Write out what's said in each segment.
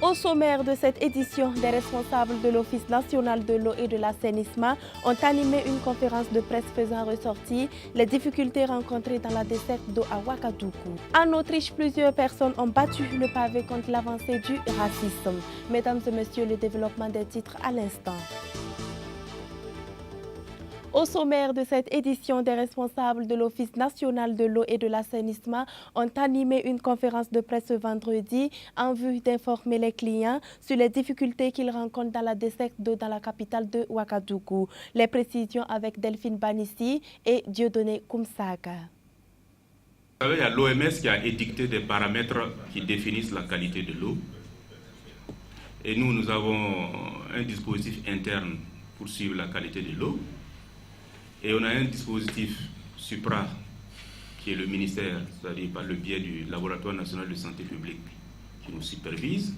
Au sommaire de cette édition, des responsables de l'Office national de l'eau et de l'assainissement ont animé une conférence de presse faisant ressortir les difficultés rencontrées dans la desserte d'eau à Ouagadougou. En Autriche, plusieurs personnes ont battu le pavé contre l'avancée du racisme. Mesdames et messieurs, le développement des titres à l'instant. Au sommaire de cette édition, des responsables de l'Office national de l'eau et de l'assainissement ont animé une conférence de presse ce vendredi en vue d'informer les clients sur les difficultés qu'ils rencontrent dans la desserte d'eau dans la capitale de Ouagadougou. Les précisions avec Delphine Banissi et Dieudonné Koumsaka. Vous savez, il y a l'OMS qui a édicté des paramètres qui définissent la qualité de l'eau. Et nous avons un dispositif interne pour suivre la qualité de l'eau. Et on a un dispositif supra, qui est le ministère, c'est-à-dire par le biais du Laboratoire national de santé publique, qui nous supervise.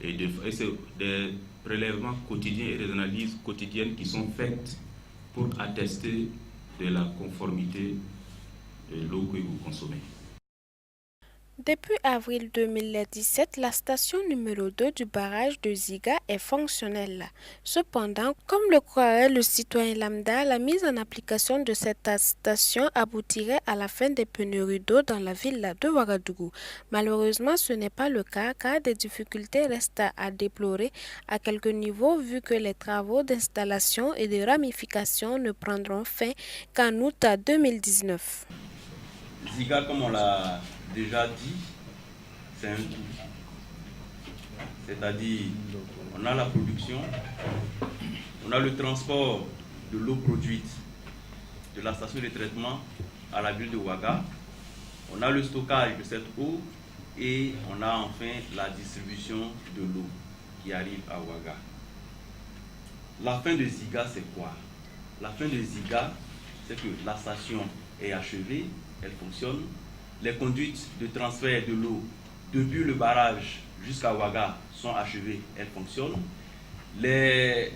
Et c'est des prélèvements quotidiens et des analyses quotidiennes qui sont faites pour attester de la conformité de l'eau que vous consommez. Depuis avril 2017, la station numéro 2 du barrage de Ziga est fonctionnelle. Cependant, comme le croirait le citoyen lambda, la mise en application de cette station aboutirait à la fin des pénuries d'eau dans la ville de Ouagadougou. Malheureusement, ce n'est pas le cas car des difficultés restent à déplorer à quelques niveaux vu que les travaux d'installation et de ramification ne prendront fin qu'en août 2019. Ziga, comme on l'a déjà dit, c'est un tout. C'est-à-dire, on a la production, on a le transport de l'eau produite de la station de traitement à la ville de Ouaga, on a le stockage de cette eau et on a enfin la distribution de l'eau qui arrive à Ouaga. La fin de Ziga, c'est quoi? La fin de Ziga, c'est que la station est achevée, elle fonctionne. Les conduites de transfert de l'eau depuis le barrage jusqu'à Ouaga sont achevées, elles fonctionnent. Les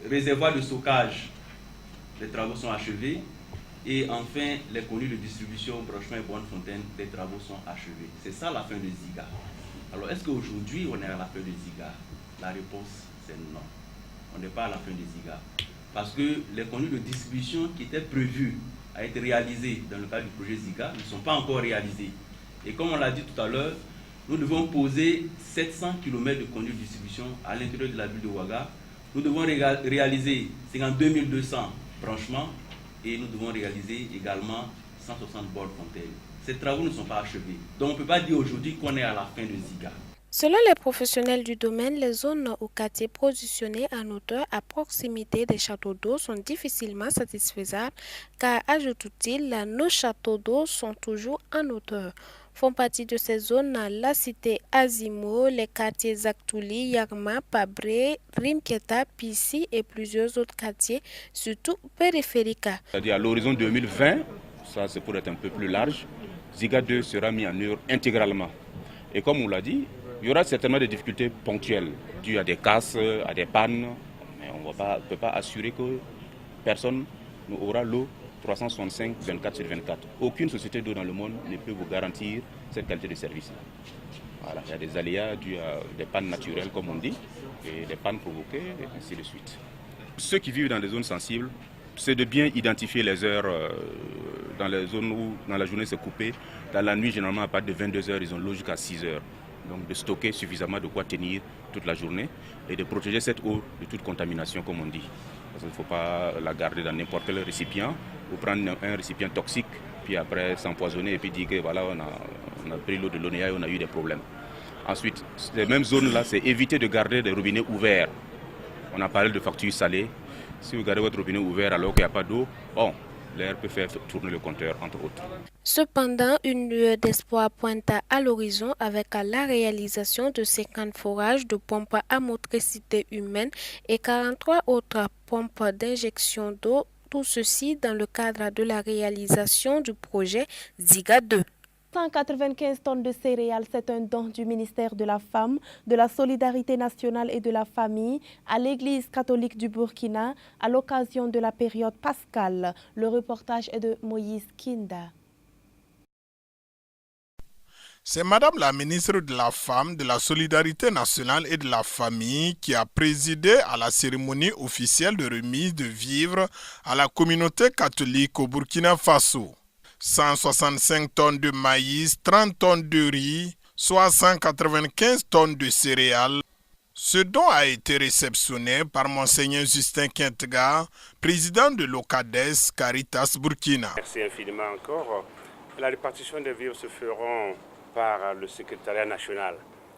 réservoirs de stockage, les travaux sont achevés. Et enfin, les conduites de distribution, Brochement et Bonnefontaine, les travaux sont achevés. C'est ça la fin de Ziga. Alors, est-ce qu'aujourd'hui, on est à la fin de Ziga? La réponse, c'est non. On n'est pas à la fin de Ziga. Parce que les conduites de distribution qui étaient prévues à être réalisées dans le cadre du projet Ziga ne sont pas encore réalisées. Et comme on l'a dit tout à l'heure, nous devons poser 700 km de conduite de distribution à l'intérieur de la ville de Ouaga. Nous devons réaliser 52 200 branchements et nous devons réaliser également 160 bords fontaines. Ces travaux ne sont pas achevés. Donc on ne peut pas dire aujourd'hui qu'on est à la fin de Ziga. Selon les professionnels du domaine, les zones ou quartiers positionnés en hauteur à proximité des châteaux d'eau sont difficilement satisfaisables car, ajoute-t-il, nos châteaux d'eau sont toujours en hauteur. Font partie de ces zones la cité Azimo, les quartiers Zaktouli, Yarma, Pabré, Rimketa, Pissi et plusieurs autres quartiers, surtout périphériques. C'est-à-dire à l'horizon 2020, ça c'est pour être un peu plus large, Ziga 2 sera mis en œuvre intégralement. Et comme on l'a dit, il y aura certainement des difficultés ponctuelles dues à des casses, à des pannes, mais on ne peut pas assurer que personne n'aura l'eau 365 24 sur 24. Aucune société d'eau dans le monde ne peut vous garantir cette qualité de service. Voilà, il y a des aléas dus à des pannes naturelles, comme on dit, et des pannes provoquées, et ainsi de suite. Ceux qui vivent dans des zones sensibles, c'est de bien identifier les heures dans les zones où dans la journée c'est coupé. Dans la nuit, généralement, à partir de 22 heures, ils ont l'eau jusqu'à 6 heures. Donc de stocker suffisamment de quoi tenir toute la journée et de protéger cette eau de toute contamination, comme on dit. Parce qu'il ne faut pas la garder dans n'importe quel récipient ou prendre un récipient toxique, puis après s'empoisonner et puis dire que voilà, on a pris l'eau de l'ONEA et on a eu des problèmes. Ensuite, ces mêmes zones-là, c'est éviter de garder des robinets ouverts. On a parlé de factures salées. Si vous gardez votre robinet ouvert alors qu'il n'y a pas d'eau, bon, l'air peut faire tourner le compteur, entre autres. Cependant, une lueur d'espoir pointe à l'horizon avec la réalisation de 50 forages de pompes à motricité humaine et 43 autres pompes d'injection d'eau, tout ceci dans le cadre de la réalisation du projet Ziga 2. 195 tonnes de céréales, c'est un don du ministère de la Femme, de la Solidarité nationale et de la Famille à l'Église catholique du Burkina à l'occasion de la période pascale. Le reportage est de Moïse Kinda. C'est Madame la ministre de la Femme, de la Solidarité nationale et de la Famille qui a présidé à la cérémonie officielle de remise de vivres à la communauté catholique au Burkina Faso. 165 tonnes de maïs, 30 tonnes de riz, soit 195 tonnes de céréales. Ce don a été réceptionné par Monseigneur Justin Kentga, président de l'OCADES Caritas Burkina. Merci infiniment encore. La répartition des vivres se feront par le secrétariat national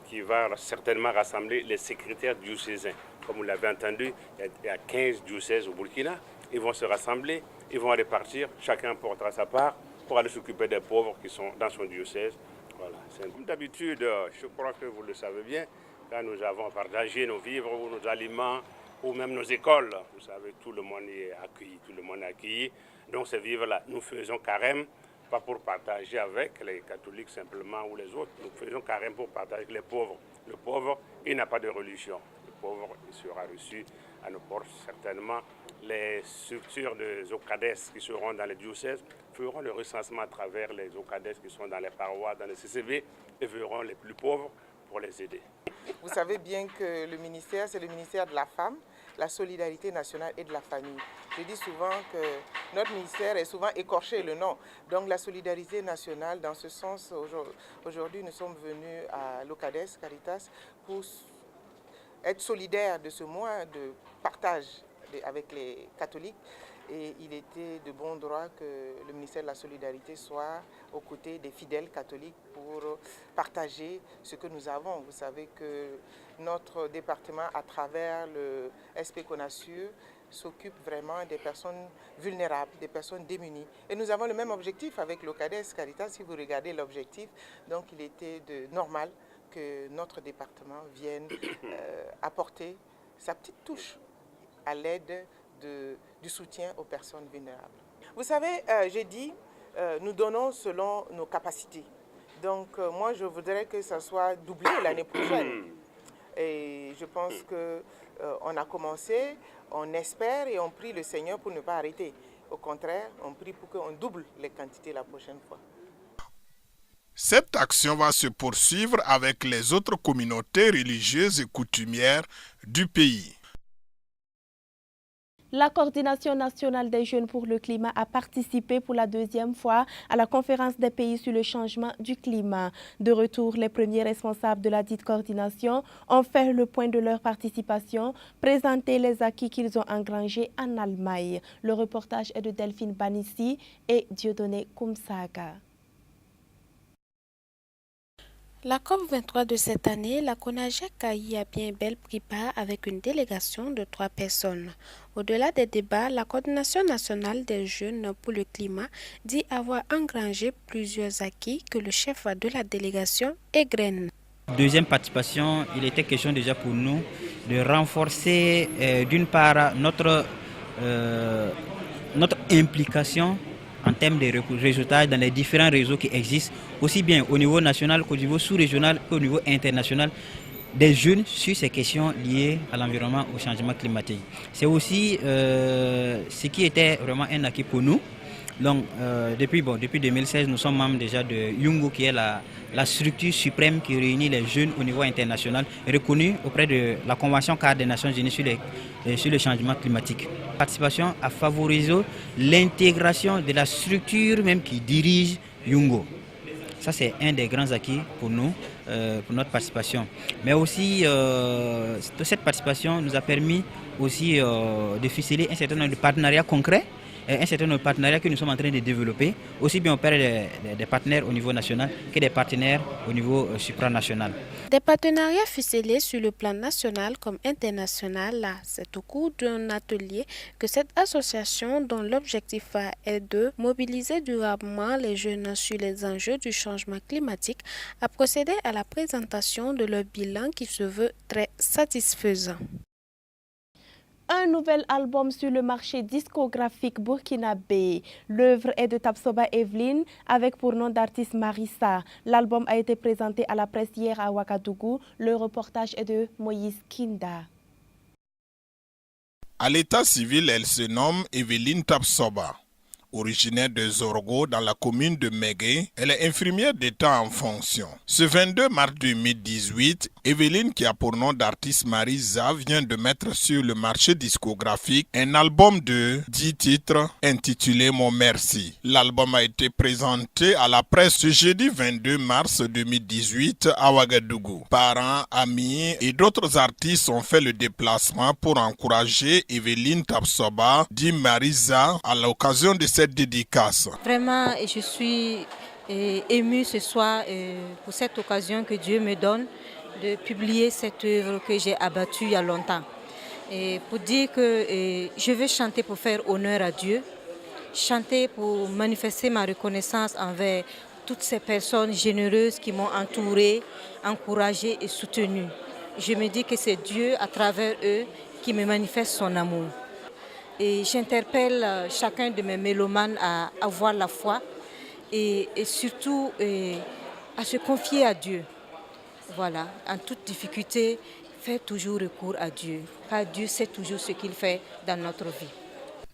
qui va certainement rassembler les secrétaires diocésains. Comme vous l'avez entendu, il y a 15 diocèses au Burkina. Ils vont se rassembler, ils vont répartir, chacun portera sa part pour aller s'occuper des pauvres qui sont dans son diocèse. Voilà. Comme d'habitude, je crois que vous le savez bien, quand nous avons partagé nos vivres ou nos aliments ou même nos écoles, vous savez, tout le monde est accueilli, Donc ces vivres-là, nous faisons carême, pas pour partager avec les catholiques simplement ou les autres, nous faisons carême pour partager avec les pauvres. Le pauvre, il n'a pas de religion. Le pauvre, il sera reçu à nos portes. Certainement, les structures des OCADES qui seront dans les diocèses feront le recensement à travers les OCADES qui sont dans les paroisses, dans les CCB, et verront les plus pauvres pour les aider. Vous savez bien que le ministère, c'est le ministère de la femme, la solidarité nationale et de la famille. Je dis souvent que notre ministère est souvent écorché le nom. Donc la solidarité nationale, dans ce sens, aujourd'hui nous sommes venus à l'OCADES Caritas pour être solidaires de ce mois de partage avec les catholiques. Et il était de bon droit que le ministère de la Solidarité soit aux côtés des fidèles catholiques pour partager ce que nous avons. Vous savez que notre département, à travers le SP Conassure, s'occupe vraiment des personnes vulnérables, des personnes démunies. Et nous avons le même objectif avec l'OCADES Caritas. Si vous regardez l'objectif, donc il était normal que notre département vienne apporter sa petite touche à l'aide du soutien aux personnes vulnérables. Vous savez, j'ai dit, nous donnons selon nos capacités. Donc moi, je voudrais que ça soit doublé l'année prochaine. Et je pense qu'on a commencé, on espère et on prie le Seigneur pour ne pas arrêter. Au contraire, on prie pour qu'on double les quantités la prochaine fois. Cette action va se poursuivre avec les autres communautés religieuses et coutumières du pays. La Coordination nationale des jeunes pour le climat a participé pour la deuxième fois à la conférence des pays sur le changement du climat. De retour, les premiers responsables de la dite coordination ont fait le point de leur participation, présenté les acquis qu'ils ont engrangés en Allemagne. Le reportage est de Delphine Banissi et Dieudonné Koumsaga. La COP23 de cette année, la CONAGEC a bien belle pris part avec une délégation de 3 personnes. Au-delà des débats, la Coordination nationale des jeunes pour le climat dit avoir engrangé plusieurs acquis que le chef de la délégation égrène. Deuxième participation, il était question déjà pour nous de renforcer d'une part notre implication en termes de réseautage dans les différents réseaux qui existent, aussi bien au niveau national qu'au niveau sous-régional qu'au niveau international, des jeunes sur ces questions liées à l'environnement, au changement climatique. C'est aussi ce qui était vraiment un acquis pour nous. Donc, depuis 2016, nous sommes membres déjà de Yungo, qui est la structure suprême qui réunit les jeunes au niveau international, reconnue auprès de la Convention cadre des Nations Unies sur le changement climatique. La participation a favorisé l'intégration de la structure même qui dirige Yungo. Ça, c'est un des grands acquis pour nous, pour notre participation. Mais aussi, cette participation nous a permis aussi de ficeler un certain nombre de partenariats concrets, un certain nombre de partenariats que nous sommes en train de développer, aussi bien auprès des partenaires au niveau national que des partenaires au niveau supranational. Des partenariats ficelés sur le plan national comme international, c'est au cours d'un atelier que cette association, dont l'objectif est de mobiliser durablement les jeunes sur les enjeux du changement climatique, a procédé à la présentation de leur bilan qui se veut très satisfaisant. Un nouvel album sur le marché discographique burkinabé. L'œuvre est de Tapsoba Evelyne avec pour nom d'artiste Marissa. L'album a été présenté à la presse hier à Ouagadougou. Le reportage est de Moïse Kinda. À l'état civil, elle se nomme Evelyne Tapsoba. originaire de Zorgo dans la commune de Mégué. Elle est infirmière d'État en fonction. Ce 22 mars 2018, Evelyne, qui a pour nom d'artiste Marisa, vient de mettre sur le marché discographique un album de 10 titres intitulé Mon Merci. L'album a été présenté à la presse ce jeudi 22 mars 2018 à Ouagadougou. Parents, amis et d'autres artistes ont fait le déplacement pour encourager Evelyne Tapsoba, dit Marisa, à l'occasion de cette dédicace. Vraiment, je suis émue ce soir pour cette occasion que Dieu me donne de publier cette œuvre que j'ai abattue il y a longtemps. Et pour dire que je veux chanter pour faire honneur à Dieu, chanter pour manifester ma reconnaissance envers toutes ces personnes généreuses qui m'ont entourée, encouragée et soutenue. Je me dis que c'est Dieu, à travers eux, qui me manifeste son amour. Et j'interpelle chacun de mes mélomanes à avoir la foi et surtout à se confier à Dieu. Voilà, en toute difficulté, faire toujours recours à Dieu, car Dieu sait toujours ce qu'il fait dans notre vie.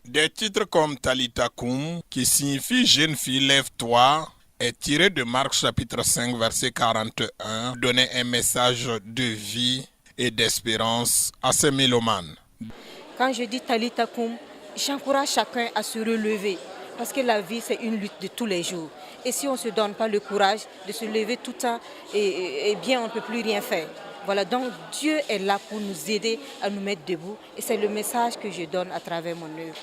Des titres comme Talita Koum, qui signifie « Jeune fille, lève-toi », est tiré de Marc chapitre 5, verset 41, donner un message de vie et d'espérance à ces mélomanes. Quand je dis Talita Koum, j'encourage chacun à se relever, parce que la vie, c'est une lutte de tous les jours. Et si on ne se donne pas le courage de se lever tout le temps, eh bien, on ne peut plus rien faire. Voilà, donc Dieu est là pour nous aider à nous mettre debout. Et c'est le message que je donne à travers mon œuvre.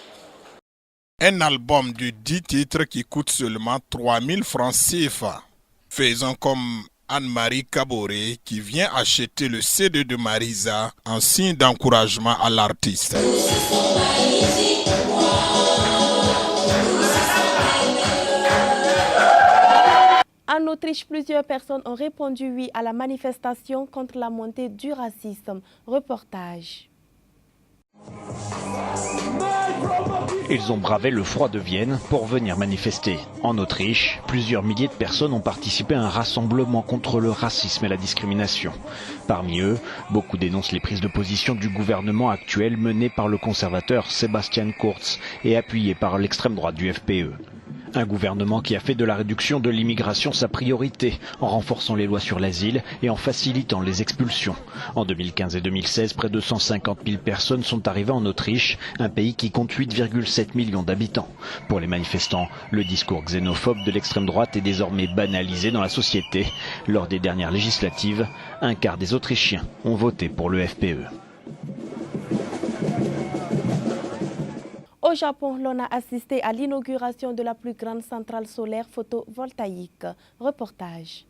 Un album de 10 titres qui coûte seulement 3000 francs CFA. Faisons comme Anne-Marie Kaboré qui vient acheter le CD de Marisa en signe d'encouragement à l'artiste. En Autriche, plusieurs personnes ont répondu oui à la manifestation contre la montée du racisme. Reportage. Ils ont bravé le froid de Vienne pour venir manifester. En Autriche, plusieurs milliers de personnes ont participé à un rassemblement contre le racisme et la discrimination. Parmi eux, beaucoup dénoncent les prises de position du gouvernement actuel mené par le conservateur Sebastian Kurz et appuyé par l'extrême droite du FPE. Un gouvernement qui a fait de la réduction de l'immigration sa priorité, en renforçant les lois sur l'asile et en facilitant les expulsions. En 2015 et 2016, près de 150 000 personnes sont arrivées en Autriche, un pays qui compte 8,7 millions d'habitants. Pour les manifestants, le discours xénophobe de l'extrême droite est désormais banalisé dans la société. Lors des dernières législatives, un quart des Autrichiens ont voté pour le FPE. Au Japon, l'on a assisté à l'inauguration de la plus grande centrale solaire photovoltaïque. Reportage.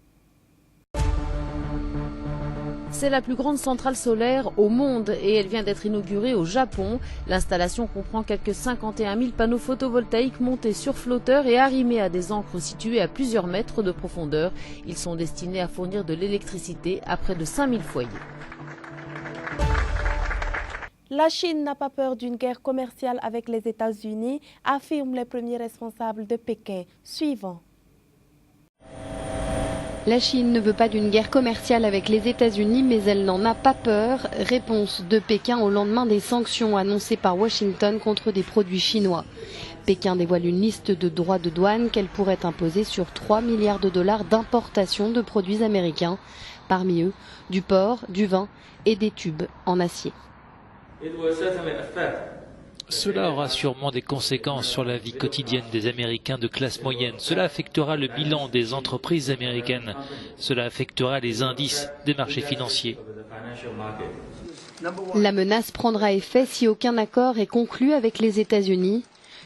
C'est la plus grande centrale solaire au monde et elle vient d'être inaugurée au Japon. L'installation comprend quelques 51 000 panneaux photovoltaïques montés sur flotteurs et arrimés à des ancres situées à plusieurs mètres de profondeur. Ils sont destinés à fournir de l'électricité à près de 5000 foyers. La Chine n'a pas peur d'une guerre commerciale avec les États-Unis, affirment les premiers responsables de Pékin. Suivant. La Chine ne veut pas d'une guerre commerciale avec les États-Unis, mais elle n'en a pas peur. Réponse de Pékin au lendemain des sanctions annoncées par Washington contre des produits chinois. Pékin dévoile une liste de droits de douane qu'elle pourrait imposer sur 3 milliards de dollars d'importation de produits américains. Parmi eux, du porc, du vin et des tubes en acier. Cela aura sûrement des conséquences sur la vie quotidienne des Américains de classe moyenne. Cela affectera le bilan des entreprises américaines. Cela affectera les indices des marchés financiers. La menace prendra effet si aucun accord est conclu avec les États-Unis.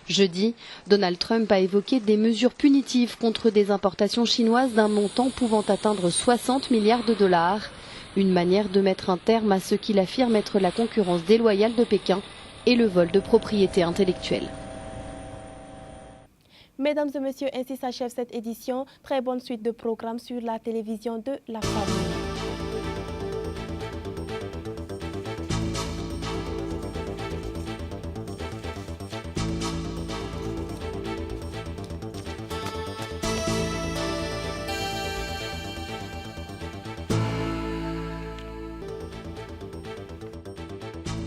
Jeudi, Donald Trump a évoqué des mesures punitives contre des importations chinoises d'un montant pouvant atteindre 60 milliards de dollars. Une manière de mettre un terme à ce qu'il affirme être la concurrence déloyale de Pékin et le vol de propriété intellectuelle. Mesdames et messieurs, ainsi s'achève cette édition. Très bonne suite de programmes sur la télévision de la famille.